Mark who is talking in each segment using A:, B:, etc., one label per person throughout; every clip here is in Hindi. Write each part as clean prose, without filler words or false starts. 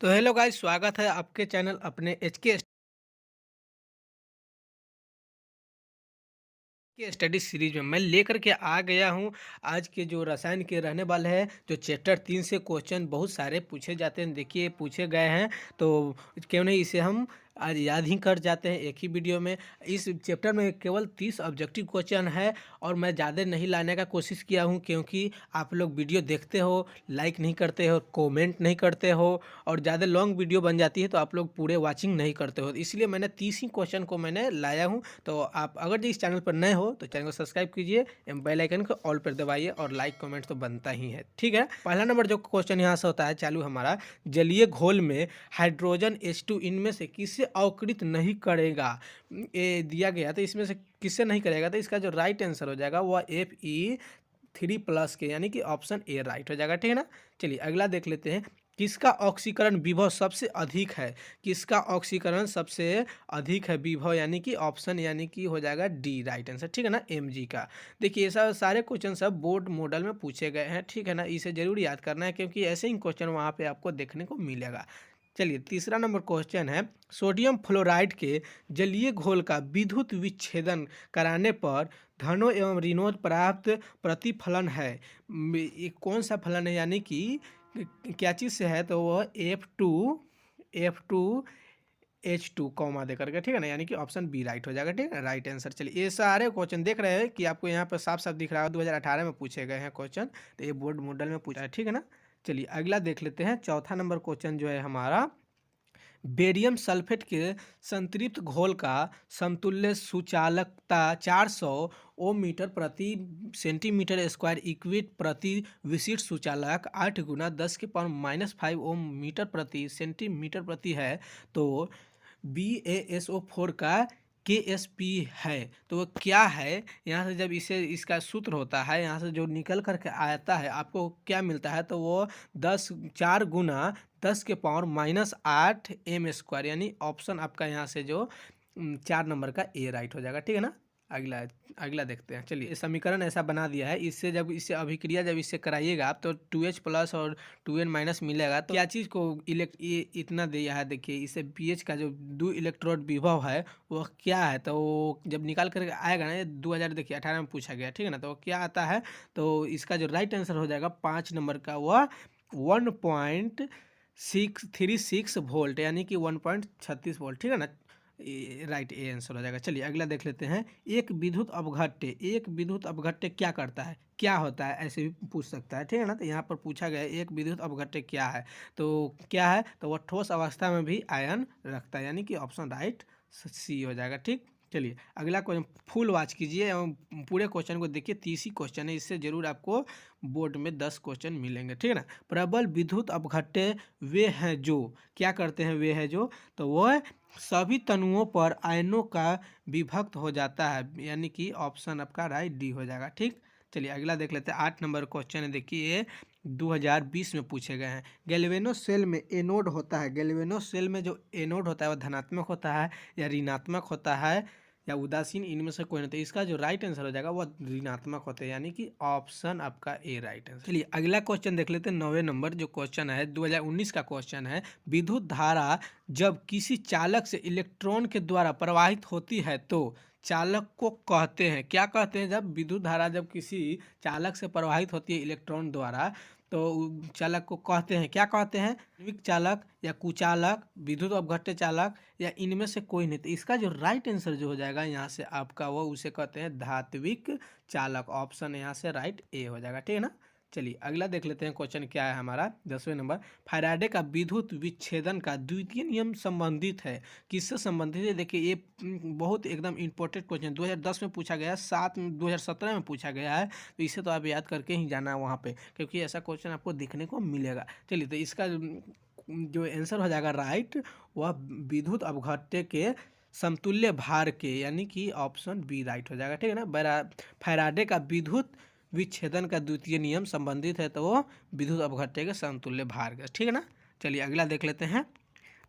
A: तो हेलो गाइस, स्वागत है आपके चैनल अपने के स्टडी सीरीज में। मैं लेकर के आ गया हूं आज के जो रसायन के रहने वाले हैं, जो चैप्टर 3 से क्वेश्चन बहुत सारे पूछे जाते हैं। देखिए पूछे गए हैं तो क्यों नहीं इसे हम आज याद ही कर जाते हैं एक ही वीडियो में। इस चैप्टर में केवल 30 ऑब्जेक्टिव क्वेश्चन है और मैं ज़्यादा नहीं लाने का कोशिश किया हूं, क्योंकि आप लोग वीडियो देखते हो, लाइक नहीं करते हो, कमेंट नहीं करते हो और ज़्यादा लॉन्ग वीडियो बन जाती है तो आप लोग पूरे वाचिंग नहीं करते हो। इसलिए मैंने 30 ही क्वेश्चन को मैंने लाया हूँ। तो आप अगर जो इस चैनल पर नए हो तो चैनल को सब्सक्राइब कीजिए एवं बेल आइकन को ऑल पर दबाइए और लाइक कमेंट तो बनता ही है। ठीक है, पहला नंबर जो क्वेश्चन यहाँ से होता है चालू हमारा, जलीय घोल में हाइड्रोजन H2 इनमें से किससे अवकृत नहीं करेगा। ये दिया गया तो इसमें से किससे नहीं करेगा, तो इसका जो राइट आंसर हो जाएगा वह Fe3+ के, यानी कि ऑप्शन ए राइट हो जाएगा। ठीक है ना। चलिए अगला देख लेते हैं, किसका ऑक्सीकरण विभव सबसे अधिक है। किसका ऑक्सीकरण सबसे अधिक है विभव, यानी कि ऑप्शन यानी कि हो जाएगा डी राइट आंसर। ठीक है ना, Mg का। देखिए ये सब सारे क्वेश्चन सब बोर्ड मॉडल में पूछे गए हैं। ठीक है ना, इसे जरूर याद करना है क्योंकि ऐसे ही क्वेश्चन वहाँ पे आपको देखने को मिलेगा। चलिए तीसरा नंबर क्वेश्चन है, सोडियम फ्लोराइड के जलीय घोल का विद्युत विच्छेदन कराने पर धनों एवं ऋणों प्राप्त प्रतिफलन है। ये कौन सा फलन है, यानी कि क्या चीज़ से है, तो वह F2H2 कॉमा दे करके। ठीक है ना, यानी कि ऑप्शन बी राइट हो जाएगा। ठीक है, राइट आंसर। चलिए ये सारे क्वेश्चन देख रहे हैं कि आपको यहाँ पर साफ साफ दिख रहा है 2018 में पूछे गए हैं क्वेश्चन, तो ये बोर्ड मॉडल में पूछा है। ठीक है ना। चलिए अगला देख लेते हैं, चौथा नंबर क्वेश्चन जो है हमारा, बेरियम सल्फेट के संतृप्त घोल का समतुल्य सुचालकता 400 ओम मीटर प्रति सेंटीमीटर स्क्वायर इक्विट प्रति विशिष्ट सुचालक 8 गुना 10⁻⁵ ओम मीटर प्रति सेंटीमीटर प्रति है, तो BaSO4 का KSP है। तो वो क्या है, यहाँ से जब इसे इसका सूत्र होता है, यहाँ से जो निकल करके आता है आपको क्या मिलता है, तो वो 4 गुना 10⁻⁸ m², यानी ऑप्शन आपका यहाँ से जो 4 नंबर का ए राइट हो जाएगा। ठीक है ना। अगला अगला देखते हैं। चलिए समीकरण ऐसा बना दिया है, इससे जब इससे अभिक्रिया जब इससे कराइएगा आप तो 2H+ और 2N- मिलेगा। तो क्या चीज़ को ये इतना दिया है, देखिए इसे BH का जो 2 इलेक्ट्रोड विभव है वो क्या है, तो जब निकाल कर आएगा ना, ये 2018 में पूछा गया। ठीक है ना, तो क्या आता है, तो इसका जो राइट आंसर हो जाएगा 5 नंबर का वह 1.636 वोल्ट, यानी कि 1.36 वोल्ट। ठीक है ना, राइट ए आंसर हो जाएगा। चलिए अगला देख लेते हैं, एक विद्युत अपघट्य क्या करता है, क्या होता है, ऐसे भी पूछ सकता है। ठीक है ना, तो यहाँ पर पूछा गया है एक विद्युत अपघट्य क्या है, तो क्या है, तो वह ठोस अवस्था में भी आयन रखता है, यानी कि ऑप्शन राइट सी हो जाएगा। ठीक। चलिए अगला क्वेश्चन फुल वॉच कीजिए एवं पूरे क्वेश्चन को देखिए, 30 ही क्वेश्चन है, इससे जरूर आपको बोर्ड में 10 क्वेश्चन मिलेंगे। ठीक है ना। प्रबल विद्युत अपघट्य वे हैं जो क्या करते हैं, वे हैं जो, तो वह सभी तनुओं पर आयनों का विभक्त हो जाता है, यानी कि ऑप्शन आपका राइट डी हो जाएगा। ठीक। चलिए अगला देख लेते हैं, 8 नंबर क्वेश्चन है, देखिए ये 2020 में पूछे गए हैं। गैल्वेनो सेल में एनोड होता है, गैल्वेनो सेल में जो एनोड होता है वह धनात्मक होता है या ऋणात्मक होता है या उदासीन, इनमें से कोई नहीं, तो इसका जो राइट आंसर हो जाएगा वो ऋणात्मक होते हैं, यानी कि ऑप्शन आपका ए राइट आंसर। चलिए अगला क्वेश्चन देख लेते हैं, 9वें नंबर जो क्वेश्चन है 2019 का क्वेश्चन है, विद्युत धारा जब किसी चालक से इलेक्ट्रॉन के द्वारा प्रवाहित होती है तो चालक को कहते हैं, क्या कहते हैं, जब विद्युत धारा जब किसी चालक से प्रवाहित होती है इलेक्ट्रॉन द्वारा तो चालक को कहते हैं, क्या कहते हैं, आणविक चालक या कुचालक, विद्युत अपघट्य चालक या इनमें से कोई नहीं, तो इसका जो राइट आंसर जो हो जाएगा यहाँ से आपका वो उसे कहते हैं धात्विक चालक, ऑप्शन यहाँ से राइट ए हो जाएगा। ठीक है ना। चलिए अगला देख लेते हैं, क्वेश्चन क्या है हमारा 10वें नंबर, फैराडे का विद्युत विच्छेदन का द्वितीय नियम संबंधित है, किससे संबंधित है। देखिए ये बहुत एकदम इंपॉर्टेंट क्वेश्चन 2010 में पूछा गया, 2017 में पूछा गया है, तो इसे तो आप याद करके ही जाना है वहाँ पे, क्योंकि ऐसा क्वेश्चन आपको दिखने को मिलेगा। चलिए तो इसका जो आंसर हो जाएगा राइट, वह विद्युत अपघट्य के समतुल्य भार के, यानी कि ऑप्शन बी राइट हो जाएगा। ठीक है ना। फैराडे का विद्युत विच्छेदन का द्वितीय नियम संबंधित है, तो वो विद्युत अपघट्य के समतुल्य भार का। ठीक है ना। चलिए अगला देख लेते हैं,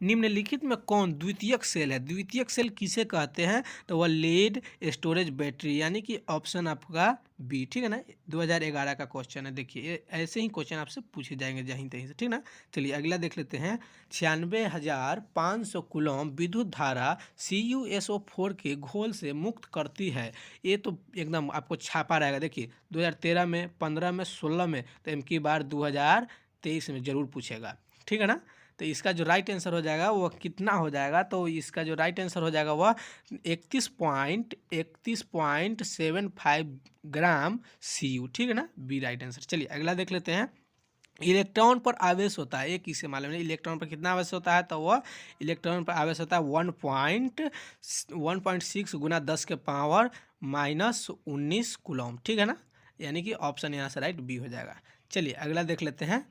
A: निम्नलिखित में कौन द्वितीयक सेल है? द्वितीयक सेल किसे कहते हैं? तो वह लेड स्टोरेज बैटरी, यानी कि ऑप्शन आपका बी, ठीक है ना। 2011 का क्वेश्चन है, देखिए ऐसे ही क्वेश्चन आपसे पूछे जाएंगे जहीं तहीं से, ठीक ना। चलिए अगला देख लेते हैं। 96,500 कूलम विद्युत धारा CuSO4 के घोल से मुक्त करती है। ये तो एकदम आपको छापा रहेगा, देखिए 2013 में, 15 में, 16 में, तो इनकी बार 2023 में जरूर पूछेगा, ठीक है ना। तो इसका जो राइट आंसर हो जाएगा वो कितना हो जाएगा? तो इसका जो राइट आंसर हो जाएगा वह 31.75 ग्राम CU, ठीक है ना, बी राइट आंसर। चलिए अगला देख लेते हैं। इलेक्ट्रॉन पर आवेश होता है, एक किसे मालूम है इलेक्ट्रॉन पर कितना आवेश होता है? तो वह इलेक्ट्रॉन पर आवेश होता है 1.6 गुना 10 के पावर -19 कूलम, ठीक है ना, यानी कि ऑप्शन यहाँ से राइट बी हो जाएगा। चलिए अगला देख लेते हैं।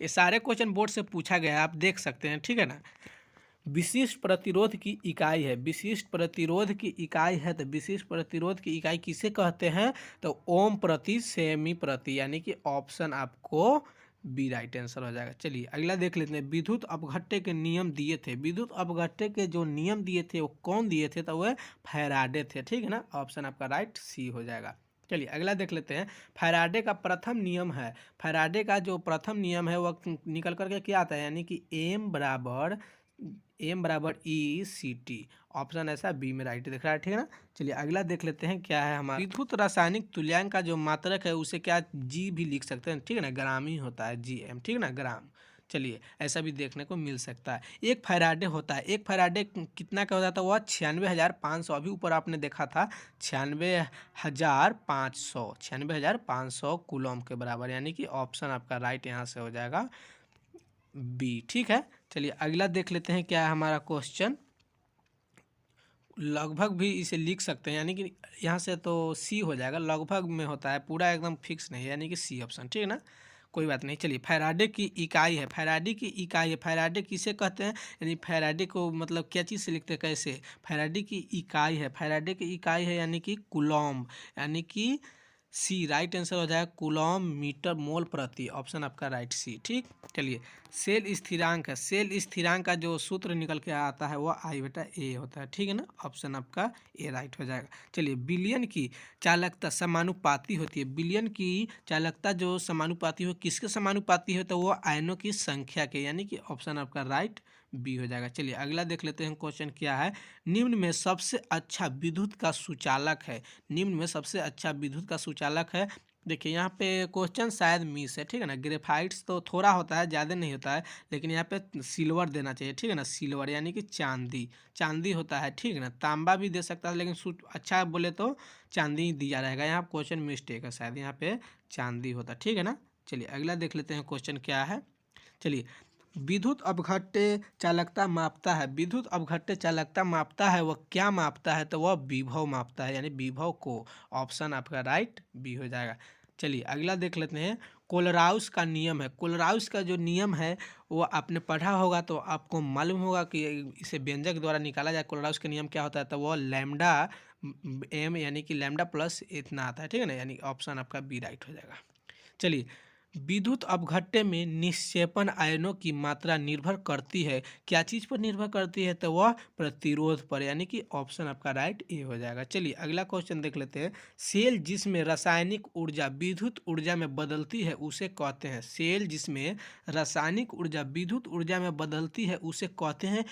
A: ये सारे क्वेश्चन बोर्ड से पूछा गया है, आप देख सकते हैं, ठीक है ना। विशिष्ट प्रतिरोध की इकाई है, विशिष्ट प्रतिरोध की इकाई है, तो विशिष्ट प्रतिरोध की इकाई किसे कहते हैं? तो ओम प्रति सेमी प्रति, यानी कि ऑप्शन आपको बी राइट आंसर हो जाएगा। चलिए अगला देख लेते हैं। विद्युत अपघट्य के नियम दिए थे, विद्युत अपघट्य के जो नियम दिए थे वो कौन दिए थे? तो वह फैराडे थे, ठीक है ना, ऑप्शन आपका राइट सी हो जाएगा। चलिए अगला देख लेते हैं। फैराडे का प्रथम नियम है, फैराडे का जो प्रथम नियम है वह निकल करके क्या आता है? यानी कि M = E/CT, ऑप्शन ऐसा बी में राइट दिख रहा है, ठीक है ना। चलिए अगला देख लेते हैं क्या है हमारा। विद्युत रासायनिक तुल्यांक का जो मात्रक है उसे क्या जी भी लिख सकते हैं, ठीक है ना, ग्राम ही होता है, GM, ठीक है ना, ग्राम। चलिए ऐसा भी देखने को मिल सकता है। एक फैराडे होता है, एक फैराडे कितना का होता था? वह 96,500, अभी ऊपर आपने देखा था 96,500 कूलम के बराबर, यानी कि ऑप्शन आपका राइट यहाँ से हो जाएगा बी, ठीक है। चलिए अगला देख लेते हैं क्या है हमारा क्वेश्चन। लगभग भी इसे लिख सकते हैं, यानी कि यहाँ से तो सी हो जाएगा, लगभग में होता है, पूरा एकदम फिक्स नहीं है, यानी कि सी ऑप्शन, ठीक है ना, कोई बात नहीं। चलिए फैराडे की इकाई है, फैराडे की इकाई है, फैराडे किसे कहते हैं? यानी फैराडे को मतलब क्या चीज़ से लिखते हैं, कैसे? फैराडे की इकाई है, फैराडे की इकाई है यानी कि कूलम, यानी कि सी राइट आंसर हो जाएगा कूलम मीटर मोल प्रति, ऑप्शन आपका राइट सी, ठीक। चलिए सेल स्थिरांक है, सेल स्थिरांक का जो सूत्र निकल के आता है वो I/A होता है, ठीक है ना, ऑप्शन आपका ए राइट हो जाएगा। चलिए बिलियन की चालकता समानुपाती होती है, बिलियन की चालकता जो समानुपाती हो, किसके समानुपाती हो? तो वो आयनों की संख्या के, यानी कि ऑप्शन आपका राइट बी हो जाएगा। चलिए अगला देख लेते हैं क्वेश्चन क्या है। निम्न में सबसे अच्छा विद्युत का सुचालक है, निम्न में सबसे अच्छा विद्युत का सुचालक है। देखिए यहाँ पे क्वेश्चन शायद मिस है, ठीक है ना, ग्रेफाइट्स तो थोड़ा होता है, ज़्यादा नहीं होता है, लेकिन यहाँ पे सिल्वर देना चाहिए, ठीक है ना, सिल्वर यानी कि चांदी, चांदी होता है, ठीक है ना, तांबा भी दे सकता है, लेकिन अच्छा बोले तो चांदी ही दिया रहेगा, यहाँ क्वेश्चन मिस्टेक है शायद, यहाँ पे चांदी होता है, ठीक है ना। चलिए अगला देख लेते हैं क्वेश्चन क्या है। चलिए विद्युत अपघट्य चालकता मापता है, विद्युत अपघट्य चालकता मापता है, वह क्या मापता है? तो वह विभव मापता है, यानी विभव को, ऑप्शन आपका राइट बी हो जाएगा। चलिए अगला देख लेते हैं। कोलराउस का नियम है, कोलराउस का जो नियम है वो आपने पढ़ा होगा तो आपको मालूम होगा कि इसे व्यंजक द्वारा निकाला जाए। कोलराउस का नियम क्या होता है? तो वह लैम्डा M, यानी कि लैम्डा प्लस इतना आता है, ठीक है ना, यानी ऑप्शन आपका बी राइट हो जाएगा। चलिए विद्युत अपघट्य में निक्षेपण आयनों की मात्रा निर्भर करती है, क्या चीज़ पर निर्भर करती है? तो वह प्रतिरोध पर, यानी कि ऑप्शन आपका राइट ए हो जाएगा। चलिए अगला क्वेश्चन देख लेते हैं। सेल जिसमें रासायनिक ऊर्जा विद्युत ऊर्जा में बदलती है उसे कहते हैं, सेल जिसमें रासायनिक ऊर्जा विद्युत ऊर्जा में बदलती है उसे कहते हैं,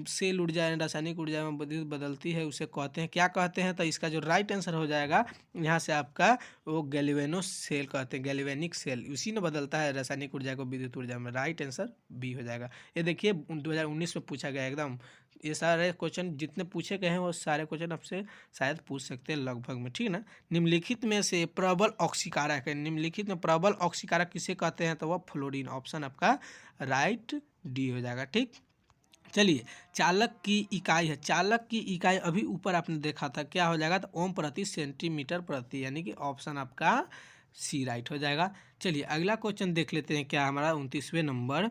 A: सेल ऊर्जा रासायनिक ऊर्जा में विद्युत बदलती है उसे कहते हैं, क्या कहते हैं? तो इसका जो राइट आंसर हो जाएगा यहाँ से आपका वो गैल्वेनो सेल कहते हैं, गैल्वेनिक सेल, उसी ने बदलता है रासायनिक ऊर्जा को विद्युत ऊर्जा में, राइट आंसर बी हो जाएगा। ये देखिए 2019 में पूछा गया एकदम, ये सारे क्वेश्चन जितने पूछे गए हैं वो सारे क्वेश्चन आपसे शायद पूछ सकते हैं लगभग में, ठीक है ना। निम्नलिखित में से प्रबल ऑक्सीकारक है, निम्नलिखित में प्रबल ऑक्सीकारक किसे कहते हैं? तो वह फ्लोरीन, ऑप्शन आपका राइट डी हो जाएगा, ठीक। चलिए चालक की इकाई है, चालक की इकाई अभी ऊपर आपने देखा था, क्या हो जाएगा? तो ओम प्रति सेंटीमीटर प्रति, यानी कि ऑप्शन आपका सी राइट हो जाएगा। चलिए अगला क्वेश्चन देख लेते हैं क्या हमारा 29वें नंबर।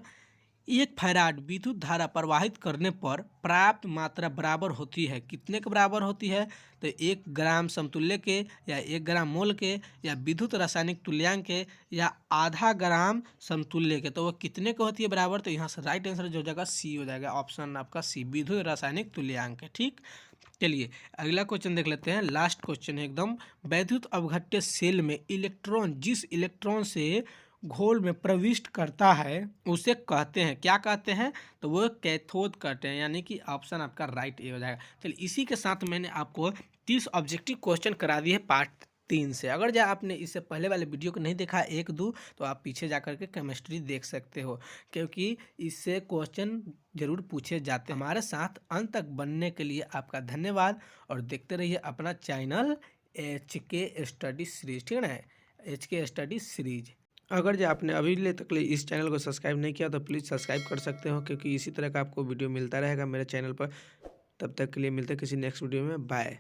A: एक फैराड विद्युत धारा प्रवाहित करने पर प्राप्त मात्रा बराबर होती है, कितने के बराबर होती है? तो 1 ग्राम समतुल्य के, या 1 ग्राम मोल के, या विद्युत रासायनिक तुल्यांक के, या आधा ग्राम समतुल्य के। तो वो कितने के होती है बराबर? तो यहाँ से राइट आंसर जो हो जाएगा सी हो जाएगा, ऑप्शन आपका सी, विद्युत रासायनिक तुल्यांक है। ठीक, चलिए अगला क्वेश्चन देख लेते हैं, लास्ट क्वेश्चन है एकदम। वैद्युत अपघट्य सेल में इलेक्ट्रॉन जिस इलेक्ट्रॉन से घोल में प्रविष्ट करता है उसे कहते हैं, क्या कहते हैं? तो वो कैथोड कहते हैं, यानी कि ऑप्शन आपका राइट ए हो जाएगा। चलिए इसी के साथ मैंने आपको 30 ऑब्जेक्टिव क्वेश्चन करा दिए पार्ट 3 से। अगर जो आपने इससे पहले वाले वीडियो को नहीं देखा 1-2, तो आप पीछे जा करके केमिस्ट्री देख सकते हो, क्योंकि इससे क्वेश्चन जरूर पूछे जाते हैं। हमारे साथ अंत तक बनने के लिए आपका धन्यवाद, और देखते रहिए अपना चैनल HK स्टडी सीरीज, ठीक है ना, HK स्टडी सीरीज। अगर जो आपने अभी ले तक इस चैनल को सब्सक्राइब नहीं किया तो प्लीज़ सब्सक्राइब कर सकते हो, क्योंकि इसी तरह का आपको वीडियो मिलता रहेगा मेरे चैनल पर। तब तक के लिए मिलते हैं किसी नेक्स्ट वीडियो में, बाय।